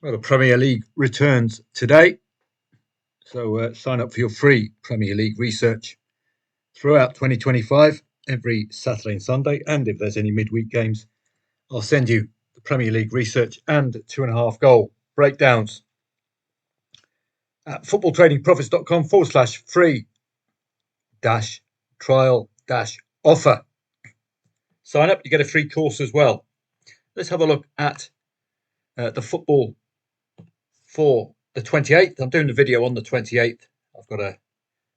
Well, the Premier League returns today, so sign up for your free Premier League research throughout 2025, every Saturday and Sunday. And if there's any midweek games, I'll send you the Premier League research and 2.5 goal breakdowns at footballtradingprofits.com/free trial offer. Sign up, you get a free course as well. Let's have a look at the football for the 28th. I'm doing the video on the 28th. I've got a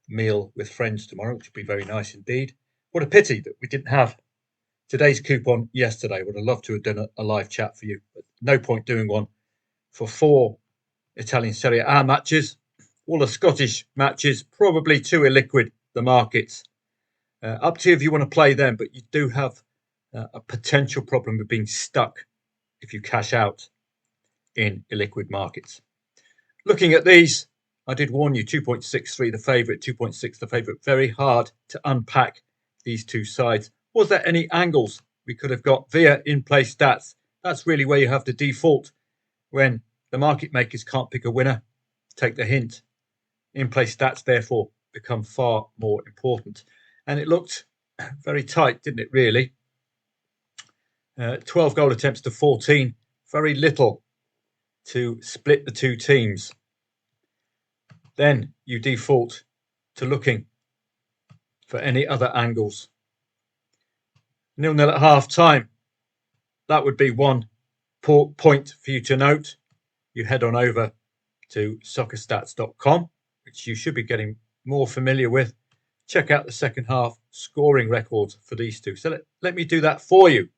meal with friends tomorrow, which will be very nice indeed. What a pity that we didn't have today's coupon yesterday. Would have loved to have done a live chat for you, but no point doing one for 4 Italian Serie A matches. All the Scottish matches, probably too illiquid, the markets. Up to you if you want to play them, but you do have a potential problem of being stuck if you cash out in illiquid markets. Looking at these, I did warn you, 2.63 the favourite, 2.6 the favourite. Very hard to unpack these two sides. Was there any angles we could have got via in-play stats? That's really where you have to default when the market makers can't pick a winner. Take the hint. In-play stats, therefore, become far more important. And it looked very tight, didn't it, really? 12 goal attempts to 14. Very little to split the two teams. Then you default to looking for any other angles. 0-0 at half time. That would be one point for you to note. You head on over to soccerstats.com, which you should be getting more familiar with. Check out the second half scoring records for these two. So let me do that for you.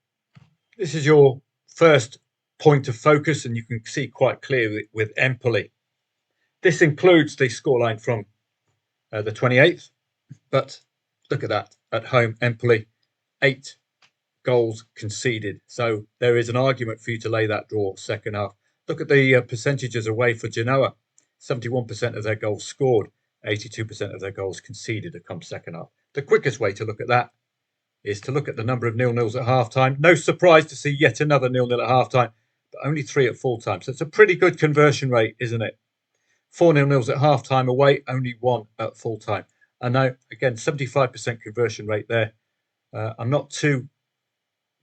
This is your first point of focus, and you can see quite clearly with Empoli. This includes the scoreline from the 28th, but look at that. At home, Empoli, 8 goals conceded. So there is an argument for you to lay that draw second half. Look at the percentages away for Genoa. 71% of their goals scored, 82% of their goals conceded to come second half. The quickest way to look at that is to look at the number of 0-0s at half-time. No surprise to see yet another 0-0 at half-time, but only 3 at full-time. So it's a pretty good conversion rate, isn't it? 4 0-0s at half-time away, only 1 at full-time. And now, again, 75% conversion rate there. I'm not too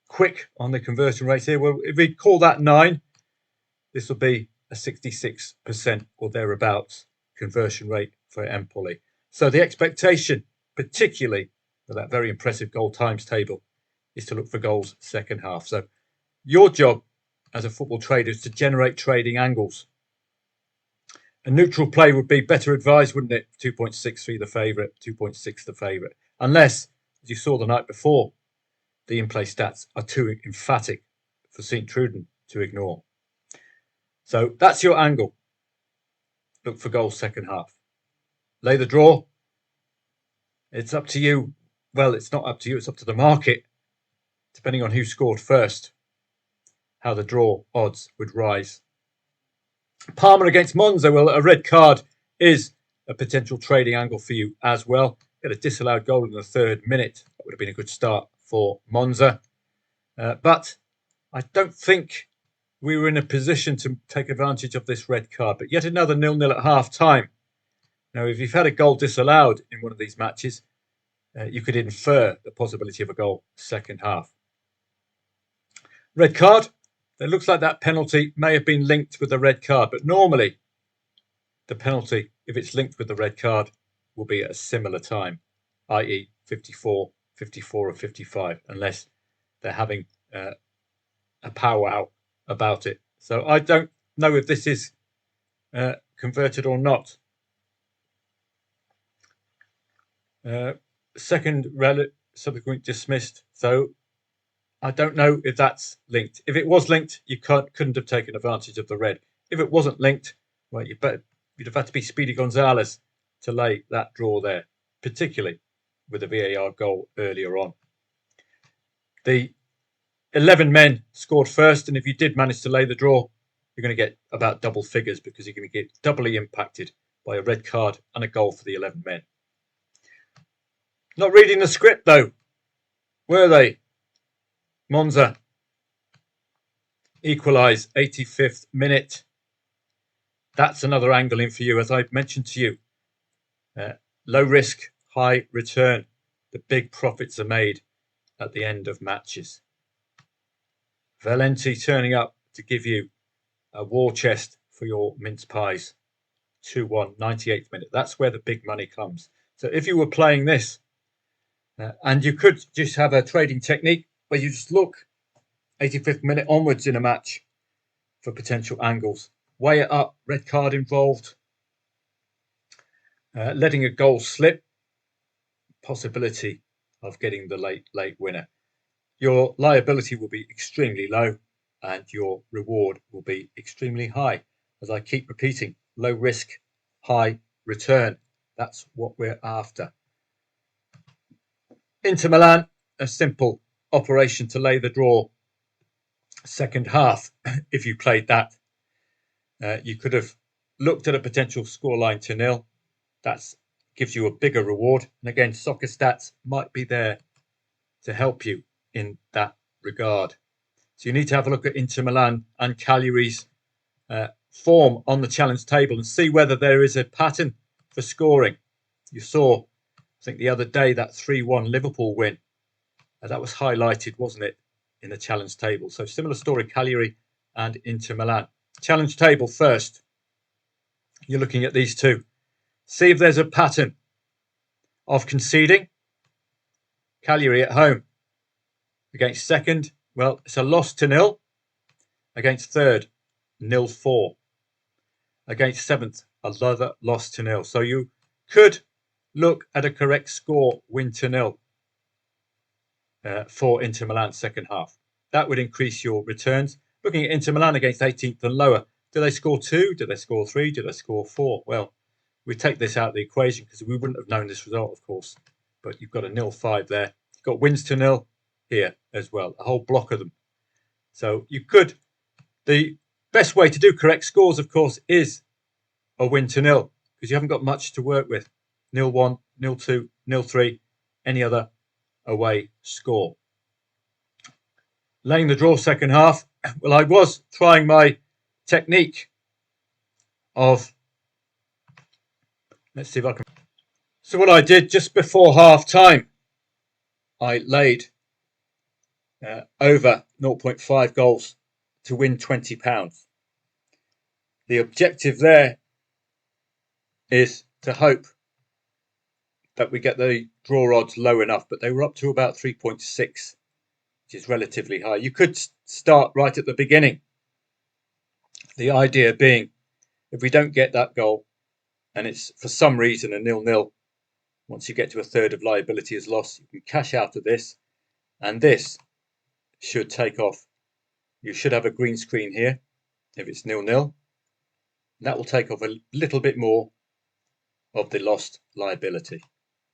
quick on the conversion rate here. Well, if we call that 9, this will be a 66% or thereabouts conversion rate for Empoli. So the expectation, particularly for that very impressive goal times table, is to look for goals second half. So your job as a football trader is to generate trading angles. A neutral play would be better advised, wouldn't it? 2.63 the favourite, 2.6 the favourite. Unless, as you saw the night before, the in-play stats are too emphatic for St. Truden to ignore. So that's your angle. Look for goals second half. Lay the draw. It's up to you. Well, it's not up to you. It's up to the market, depending on who scored first, how the draw odds would rise. Parma against Monza. Well, a red card is a potential trading angle for you as well. Get a disallowed goal in the 3rd minute. That would have been a good start for Monza. But I don't think we were in a position to take advantage of this red card. But yet another 0-0 at half-time. Now, if you've had a goal disallowed in one of these matches, you could infer the possibility of a goal second half. Red card. It looks like that penalty may have been linked with the red card, but normally the penalty, if it's linked with the red card, will be at a similar time, i.e. 54, 54 or 55, unless they're having a powwow about it. So I don't know if this is converted or not. Second subsequent dismissed. So I don't know if that's linked. If it was linked, you couldn't have taken advantage of the red. If it wasn't linked, well, you'd have had to be Speedy Gonzalez to lay that draw there, particularly with a VAR goal earlier on. The 11 men scored first, and if you did manage to lay the draw, you're going to get about double figures because you're going to get doubly impacted by a red card and a goal for the 11 men. Not reading the script, though, were they? Monza equalise, 85th minute. That's another angle in for you, as I mentioned to you. Low risk, high return. The big profits are made at the end of matches. Valenti turning up to give you a war chest for your mince pies. 2-1, 98th minute. That's where the big money comes. So if you were playing this, and you could just have a trading technique where you just look 85th minute onwards in a match for potential angles. Weigh it up, red card involved, letting a goal slip, possibility of getting the late winner. Your liability will be extremely low and your reward will be extremely high. As I keep repeating, low risk, high return. That's what we're after. Inter Milan, a simple operation to lay the draw. Second half, if you played that, you could have looked at a potential scoreline to 0. That gives you a bigger reward. And again, soccer stats might be there to help you in that regard. So you need to have a look at Inter Milan and Cagliari's form on the challenge table and see whether there is a pattern for scoring. You saw, I think the other day, that 3-1 Liverpool win. That was highlighted, wasn't it, in the challenge table? So similar story, Cagliari and Inter Milan. Challenge table first. You're looking at these two. See if there's a pattern of conceding. Cagliari at home against second, well, it's a loss to 0. Against third, 0-4. Against seventh, another loss to 0. So you could look at a correct score, win to 0 for Inter Milan second half. That would increase your returns. Looking at Inter Milan against 18th and lower, do they score 2? Do they score 3? Do they score 4? Well, we take this out of the equation because we wouldn't have known this result, of course. But you've got a 0-5 there. You've got wins to 0 here as well, a whole block of them. So you could, the best way to do correct scores, of course, is a win to 0 because you haven't got much to work with. 0-1, 0-2, 0-3, any other away score. Laying the draw second half. Well, I was trying my technique of, let's see if I can. So what I did just before half time, I laid over 0.5 goals to win £20. The objective there is to hope that we get the draw odds low enough, but they were up to about 3.6, which is relatively high. You could start right at the beginning. The idea being, if we don't get that goal and it's for some reason a 0-0, once you get to a third of liability as loss, you can cash out of this, and this should take off. You should have a green screen here if it's 0-0. That will take off a little bit more of the lost liability.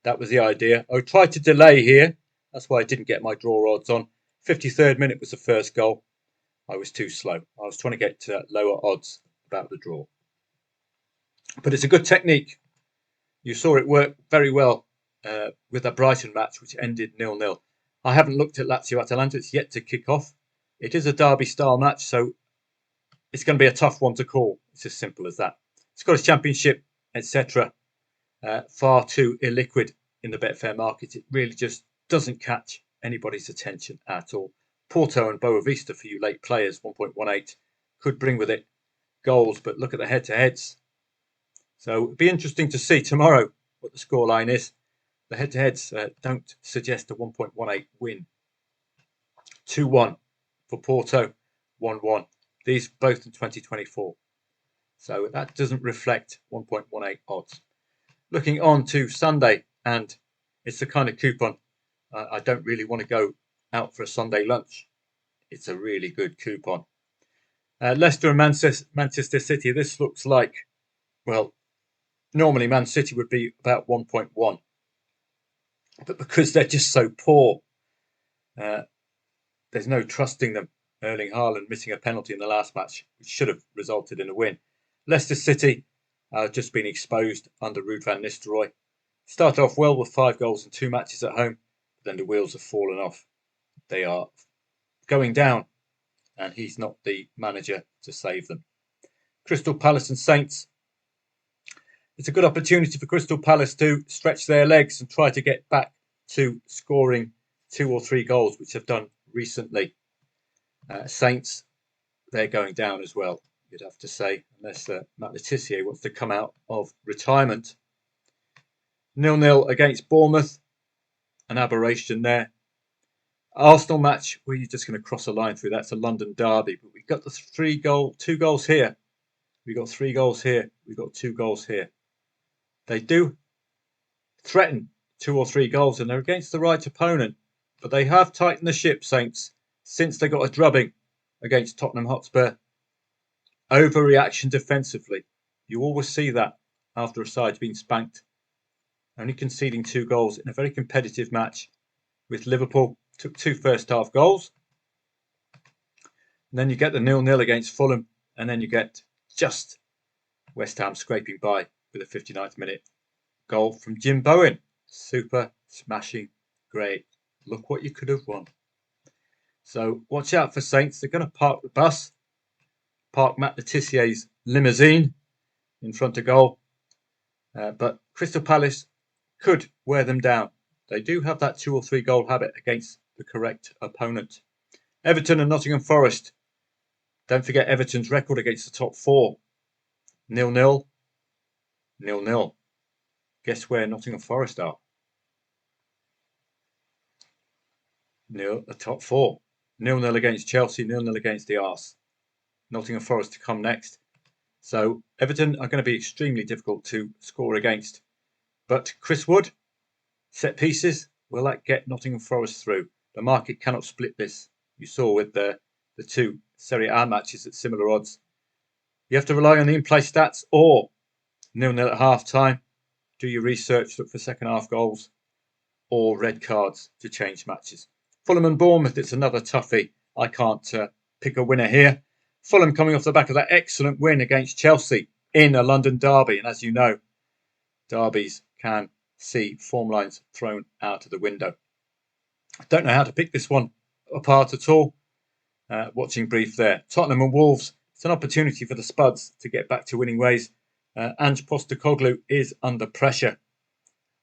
That was the idea. I tried to delay here. That's why I didn't get my draw odds on. 53rd minute was the first goal. I was too slow. I was trying to get lower odds about the draw. But it's a good technique. You saw it work very well with that Brighton match, which ended 0-0. I haven't looked at Lazio Atalanta. It's yet to kick off. It is a derby-style match, so it's going to be a tough one to call. It's as simple as that. Scottish Championship, etc. Far too illiquid in the Betfair market. It really just doesn't catch anybody's attention at all. Porto and Boavista for you late players, 1.18, could bring with it goals, but look at the head-to-heads. So it'd be interesting to see tomorrow what the scoreline is. The head-to-heads don't suggest a 1.18 win. 2-1 for Porto, 1-1. These both in 2024. So that doesn't reflect 1.18 odds. Looking on to Sunday, and it's the kind of coupon I don't really want to go out for a Sunday lunch. It's a really good coupon. Leicester and Manchester City. This looks like, well, normally Man City would be about 1.1. But because they're just so poor, there's no trusting them. Erling Haaland missing a penalty in the last match, which should have resulted in a win. Leicester City just been exposed under Ruud van Nistelrooy. Started off well with 5 goals in 2 matches at home, but then the wheels have fallen off. They are going down, and he's not the manager to save them. Crystal Palace and Saints. It's a good opportunity for Crystal Palace to stretch their legs and try to get back to scoring 2 or 3 goals, which they've done recently. Saints, they're going down as well, you'd have to say, unless Matt Le Tissier wants to come out of retirement. 0-0 against Bournemouth, an aberration there. Arsenal match where you're just going to cross a line through. That's a London derby, but we've got the 2 goals here. We've got 3 goals here. We've got 2 goals here. They do threaten 2 or 3 goals, and they're against the right opponent. But they have tightened the ship, Saints, since they got a drubbing against Tottenham Hotspur. Overreaction defensively. You always see that after a side's been spanked. Only conceding 2 goals in a very competitive match with Liverpool. Took 2 first-half goals. And then you get the 0-0 against Fulham, and then you get just West Ham scraping by with a 59th minute goal from Jim Bowen. Super smashing great. Look what you could have won. So watch out for Saints. They're going to park the bus, park Matt Le Tissier's limousine in front of goal. But Crystal Palace could wear them down. They do have that 2 or 3 goal habit against the correct opponent. Everton and Nottingham Forest. Don't forget Everton's record against the top 4. 0-0. 0-0. Guess where Nottingham Forest are? The top 4. 0-0 against Chelsea, 0-0 against the Arse. Nottingham Forest to come next. So Everton are going to be extremely difficult to score against. But Chris Wood, set pieces, will that get Nottingham Forest through? The market cannot split this. You saw with the 2 Serie A matches at similar odds. You have to rely on the in-play stats or 0-0 at half-time. Do your research, look for second-half goals or red cards to change matches. Fulham and Bournemouth, it's another toughie. I can't pick a winner here. Fulham coming off the back of that excellent win against Chelsea in a London derby. And as you know, derbies can see form lines thrown out of the window. I don't know how to pick this one apart at all. Watching brief there. Tottenham and Wolves. It's an opportunity for the Spuds to get back to winning ways. Ange Postecoglou is under pressure.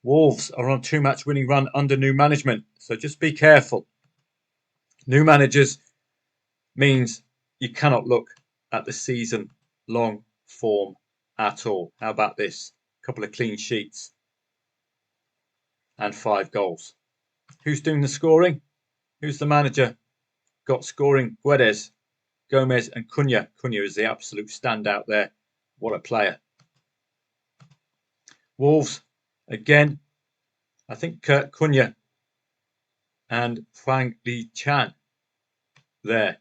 Wolves are on a 2-match winning run under new management, so just be careful. New managers means you cannot look at the season-long form at all. How about this? A couple of clean sheets and 5 goals. Who's doing the scoring? Who's the manager? Got scoring Guedes, Gomez and Cunha. Cunha is the absolute standout there. What a player. Wolves, again, I think Cunha and Fang Li Chan there.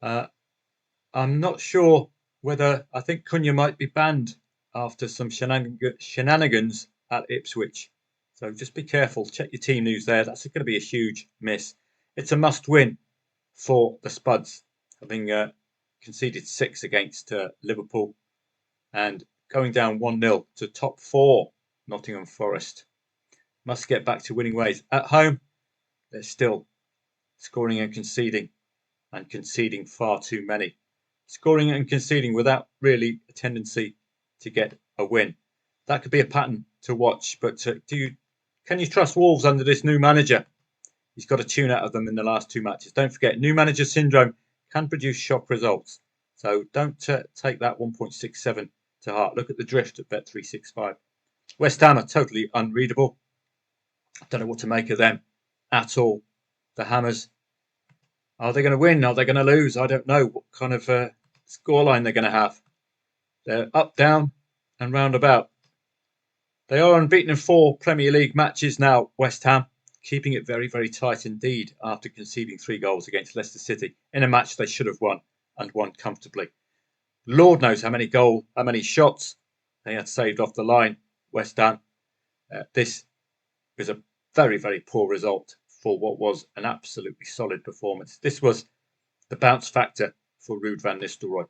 I'm not sure whether, I think Cunha might be banned after some shenanigans at Ipswich. So just be careful. Check your team news there. That's going to be a huge miss. It's a must win for the Spuds, having conceded 6 against Liverpool and going down 1-0 to top 4 Nottingham Forest. Must get back to winning ways. At home, they're still scoring and conceding far too many. Scoring and conceding without really a tendency to get a win. That could be a pattern to watch, but can you trust Wolves under this new manager? He's got a tune out of them in the last 2 matches. Don't forget, new manager syndrome can produce shock results. So don't take that 1.67 to heart. Look at the drift at Bet365. West Ham are totally unreadable. I don't know what to make of them at all. The Hammers. Are they going to win? Are they going to lose? I don't know what kind of scoreline they're going to have. They're up, down and roundabout. They are unbeaten in 4 Premier League matches now, West Ham, keeping it very, very tight indeed after conceding 3 goals against Leicester City in a match they should have won and won comfortably. Lord knows how many shots they had saved off the line, West Ham. This is a very, very poor result for what was an absolutely solid performance. This was the bounce factor for Ruud van Nistelrooy.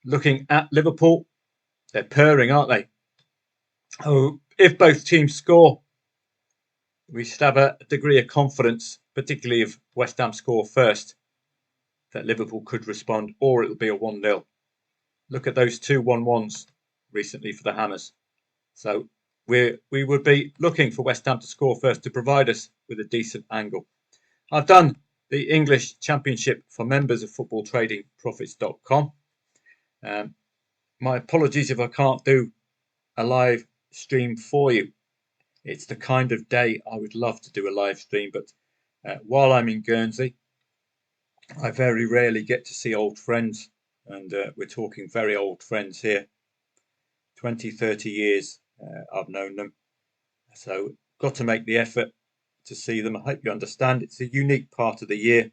Looking at Liverpool, they're purring, aren't they? Oh, if both teams score, we should have a degree of confidence, particularly if West Ham score first, that Liverpool could respond, or it'll be a 1-0. Look at those 2-1-1s recently for the Hammers. So we would be looking for West Ham to score first to provide us with a decent angle. I've done the English Championship for members of footballtradingprofits.com. My apologies if I can't do a live stream for you. It's the kind of day I would love to do a live stream, but while I'm in Guernsey, I very rarely get to see old friends, and we're talking very old friends here. 20, 30 years I've known them, so got to make the effort to see them. I hope you understand it's a unique part of the year.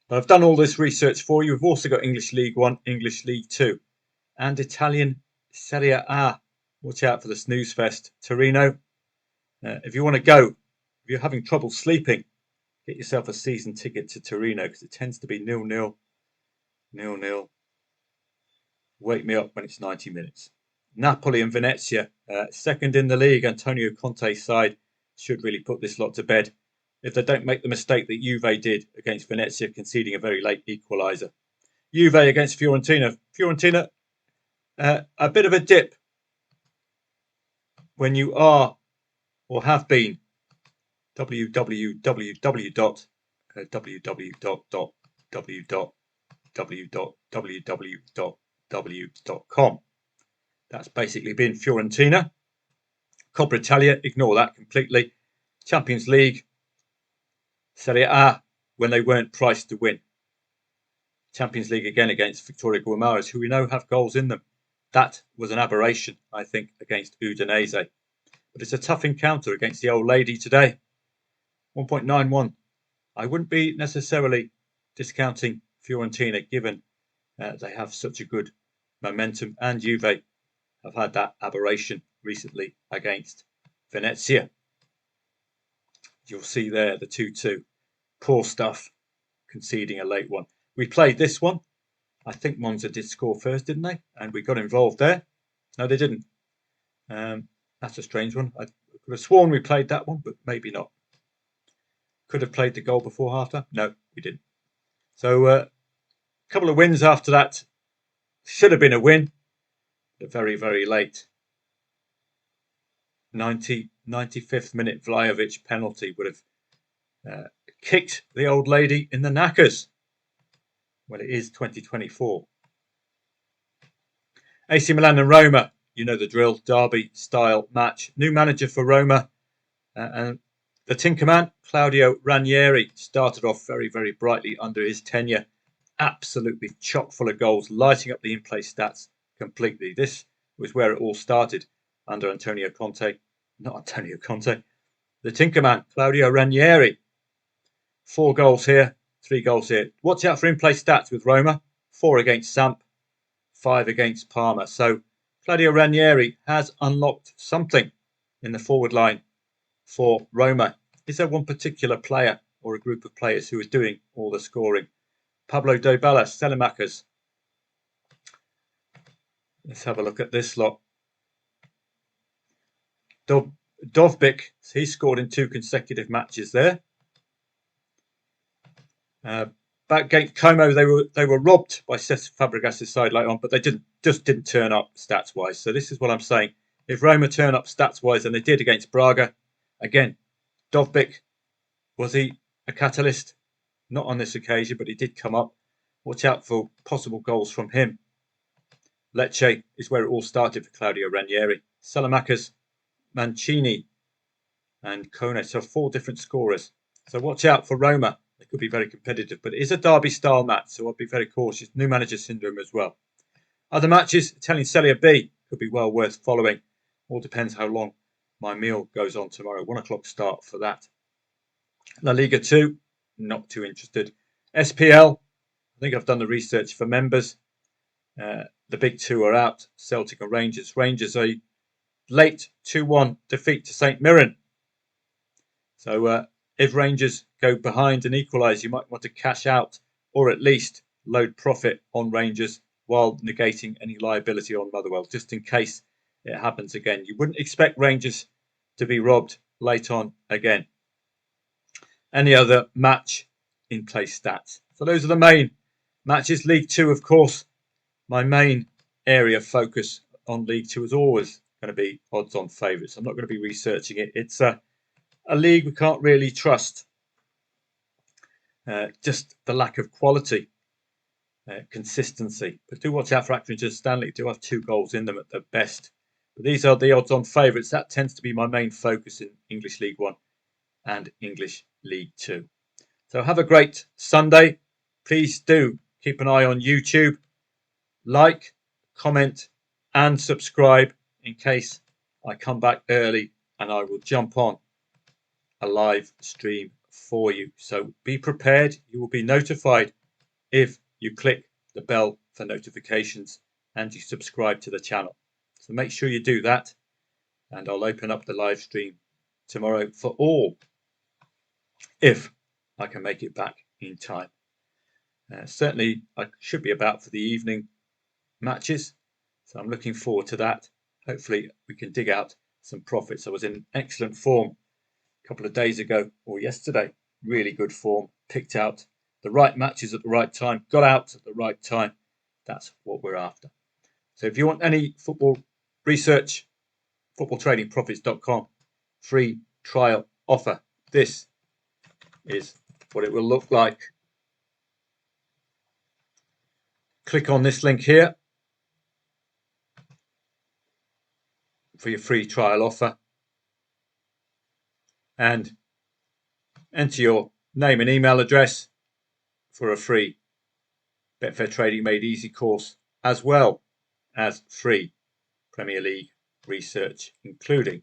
But I've done all this research for you. We've also got English League 1, English League 2 and Italian Serie A. Watch out for the snooze fest. Torino. If you want to go, if you're having trouble sleeping, get yourself a season ticket to Torino because it tends to be 0-0, 0-0. Wake me up when it's 90 minutes. Napoli and Venezia, second in the league. Antonio Conte's side should really put this lot to bed if they don't make the mistake that Juve did against Venezia, conceding a very late equaliser. Juve against Fiorentina. Fiorentina, a bit of a dip when you are or have been www.com. That's basically been Fiorentina. Coppa Italia, ignore that completely. Champions League, Serie A, when they weren't priced to win. Champions League again against Victoria Guimarães, who we know have goals in them. That was an aberration, I think, against Udinese. But it's a tough encounter against the old lady today. 1.91. I wouldn't be necessarily discounting Fiorentina given they have such a good momentum, and Juve have had that aberration recently against Venezia. You'll see there the 2-2. Poor stuff, conceding a late one. We played this one. I think Monza did score first, didn't they? And we got involved there. No, they didn't. That's a strange one. I could have sworn we played that one, but maybe not. Could have played the goal before half-time. No, we didn't. So a couple of wins after that. Should have been a win, but very, very late. 95th minute Vlahovic penalty would have kicked the old lady in the knackers. Well, it is 2024. AC Milan and Roma, you know the drill, derby style match. New manager for Roma, and the Tinkerman, Claudio Ranieri, started off very, very brightly under his tenure. Absolutely chock full of goals, lighting up the in-play stats completely. This was where it all started under the Tinkerman, Claudio Ranieri. 4 goals here, 3 goals here. Watch out for in-play stats with Roma. 4 against Samp, 5 against Parma. So Claudio Ranieri has unlocked something in the forward line for Roma. Is there one particular player or a group of players who is doing all the scoring? Pablo Dybala, Selemakers. Let's have a look at this lot. Dovbyk, he scored in 2 consecutive matches there. Back against Como, they were robbed by Cesc Fabregas' side later on, but they didn't turn up stats wise. So this is what I'm saying. If Roma turn up stats wise, and they did against Braga, again, Dovbyk, was he a catalyst? Not on this occasion, but he did come up. Watch out for possible goals from him. Lecce is where it all started for Claudio Ranieri. Salamakers, Mancini, and Kone. So 4 different scorers. So watch out for Roma. They could be very competitive, but it is a derby-style match, so I'll be very cautious. New manager syndrome as well. Other matches, Italian Serie B could be well worth following. All depends how long my meal goes on tomorrow. 1 o'clock start for that. La Liga 2, not too interested. SPL, I think I've done the research for members. The big 2 are out, Celtic and Rangers. Rangers a late 2-1 defeat to St Mirren. So if Rangers go behind and equalise, you might want to cash out or at least load profit on Rangers while negating any liability on Motherwell, just in case it happens again. You wouldn't expect Rangers to be robbed late on again. Any other match in play stats? So those are the main matches. League 2, of course, my main area of focus on League Two is always going to be odds on favourites. I'm not going to be researching it. It's a league we can't really trust. Just the lack of quality, consistency. But do watch out for Accrington Stanley. Do have 2 goals in them at the best. But these are the odds on favourites. That tends to be my main focus in English League One and English League Two. So have a great Sunday. Please do keep an eye on YouTube. Like, comment and subscribe in case I come back early and I will jump on a live stream for you. So be prepared. You will be notified if you click the bell for notifications and you subscribe to the channel. So make sure you do that, and I'll open up the live stream tomorrow for all, if I can make it back in time. Certainly I should be about for the evening matches, so I'm looking forward to that. Hopefully we can dig out some profits. I was in excellent form a couple of days ago, or yesterday. Really good form, picked out the right matches at the right time, got out at the right time. That's what we're after. So if you want any football research, footballtradingprofits.com, free trial offer. This is what it will look like. Click on this link here for your free trial offer and enter your name and email address for a free Betfair Trading Made Easy course, as well as free Premier League research, including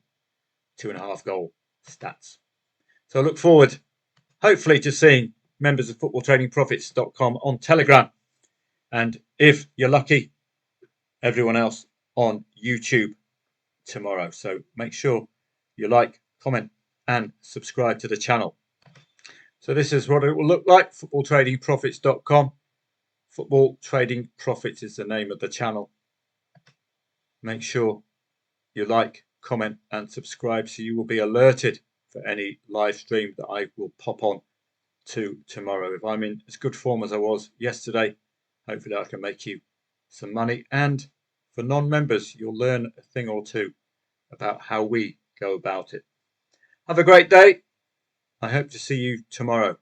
2.5 goal stats. So I look forward, hopefully, to seeing members of footballtradingprofits.com on Telegram, and if you're lucky, everyone else on YouTube tomorrow. So make sure you like, comment and subscribe to the channel. So this is what it will look like. footballtradingprofits.com. Football Trading Profits is the name of the channel. Make sure you like, comment and subscribe so you will be alerted for any live stream that I will pop on to tomorrow. If I'm in as good form as I was yesterday, hopefully I can make you some money. And for non-members, you'll learn a thing or two about how we go about it. Have a great day. I hope to see you tomorrow.